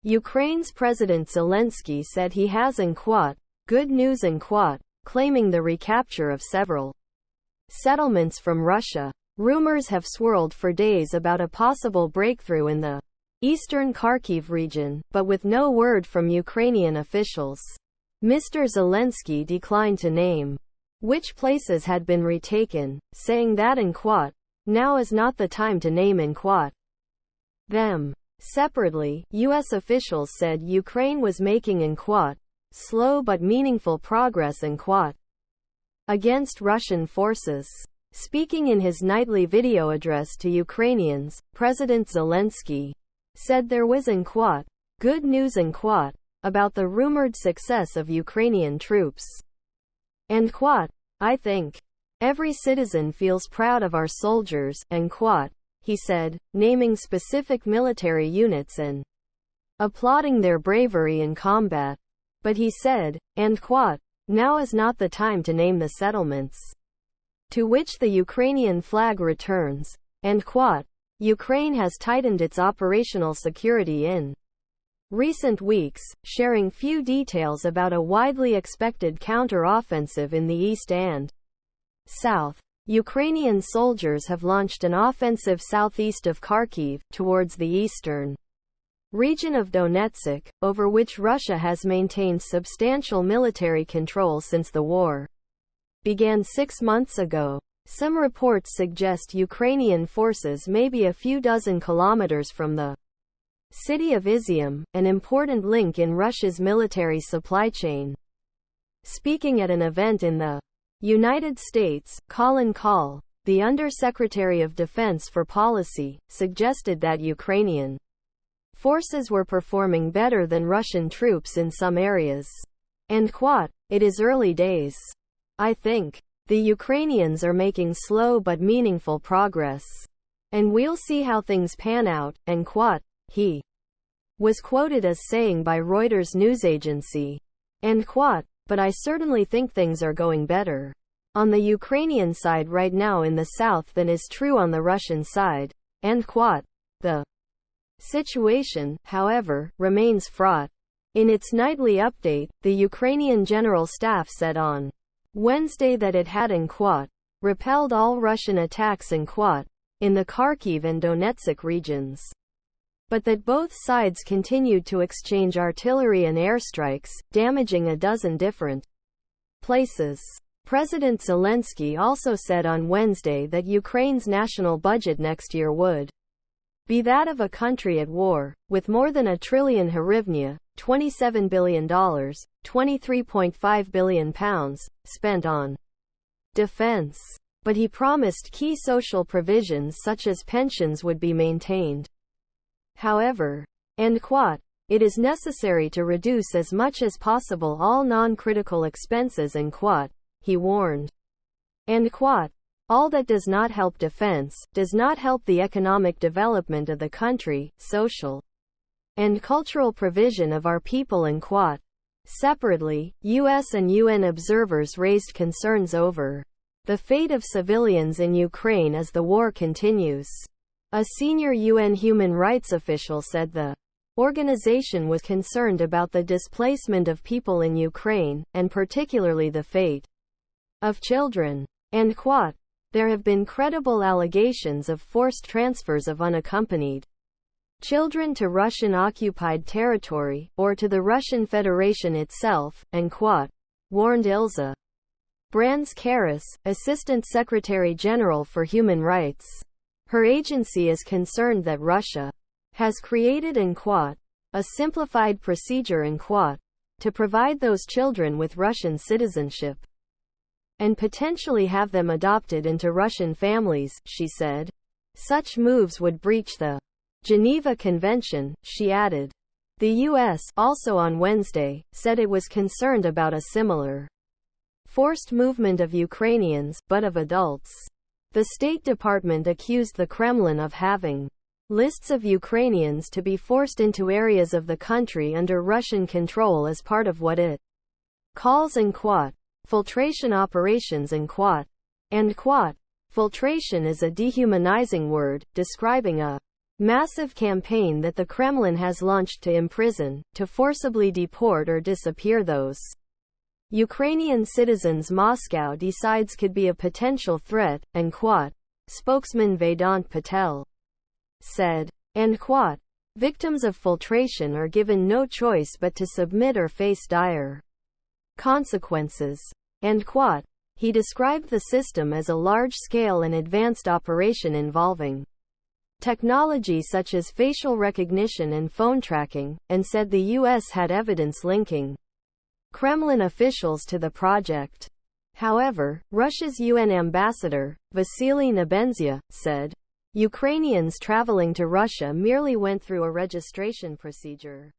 Ukraine's President Zelensky said he has good news claiming the recapture of several settlements from Russia. Rumors have swirled for days about a possible breakthrough in the eastern Kharkiv region, but with no word from Ukrainian officials. Mr. Zelensky declined to name which places had been retaken, saying that now is not the time to name them. Separately, U.S. officials said Ukraine was making slow but meaningful progress against Russian forces. Speaking in his nightly video address to Ukrainians, President Zelensky said there was good news about the rumored success of Ukrainian troops. I think every citizen feels proud of our soldiers, he said, naming specific military units and applauding their bravery in combat. But he said, now is not the time to name the settlements to which the Ukrainian flag returns, Ukraine has tightened its operational security in recent weeks, sharing few details about a widely expected counter-offensive in the east and south. Ukrainian soldiers have launched an offensive southeast of Kharkiv, towards the eastern region of Donetsk, over which Russia has maintained substantial military control since the war began 6 months ago. Some reports suggest Ukrainian forces may be a few dozen kilometers from the city of Izium, an important link in Russia's military supply chain. Speaking at an event in the United States, Colin Kahl, the Under-Secretary of Defense for Policy, suggested that Ukrainian forces were performing better than Russian troops in some areas. It is early days. I think the Ukrainians are making slow but meaningful progress. And we'll see how things pan out, he was quoted as saying by Reuters news agency. But I certainly think things are going better on the Ukrainian side right now in the south than is true on the Russian side. The situation, however, remains fraught. In its nightly update, the Ukrainian General Staff said on Wednesday that it had repelled all Russian attacks in the Kharkiv and Donetsk regions, but that both sides continued to exchange artillery and airstrikes, damaging a dozen different places. President Zelensky also said on Wednesday that Ukraine's national budget next year would be that of a country at war, with more than £1 trillion hryvnia, $27 billion, £23.5 billion, spent on defense. But he promised key social provisions such as pensions would be maintained. However, it is necessary to reduce as much as possible all non-critical expenses he warned. All that does not help defense, does not help the economic development of the country, social and cultural provision of our people Separately, U.S. and UN observers raised concerns over the fate of civilians in Ukraine as the war continues. A senior UN human rights official said the organization was concerned about the displacement of people in Ukraine, and particularly the fate of children. There have been credible allegations of forced transfers of unaccompanied children to Russian-occupied territory, or to the Russian Federation itself, warned Ilza Brands-Karas, Assistant Secretary General for Human Rights. Her agency is concerned that Russia has created a simplified procedure to provide those children with Russian citizenship and potentially have them adopted into Russian families, she said. Such moves would breach the Geneva Convention, she added. The U.S., also on Wednesday, said it was concerned about a similar forced movement of Ukrainians, but of adults. The State Department accused the Kremlin of having lists of Ukrainians to be forced into areas of the country under Russian control as part of what it calls filtration operations. Filtration is a dehumanizing word, describing a massive campaign that the Kremlin has launched to imprison, to forcibly deport or disappear those Ukrainian citizens Moscow decides could be a potential threat, and quote, spokesman Vedant Patel said. And quote, victims of filtration are given no choice but to submit or face dire consequences. End quote. He described the system as a large-scale and advanced operation involving technology such as facial recognition and phone tracking, and said the U.S. had evidence linking Kremlin officials to the project. However, Russia's UN ambassador, Vasily Nebenzia, said, Ukrainians traveling to Russia merely went through a registration procedure.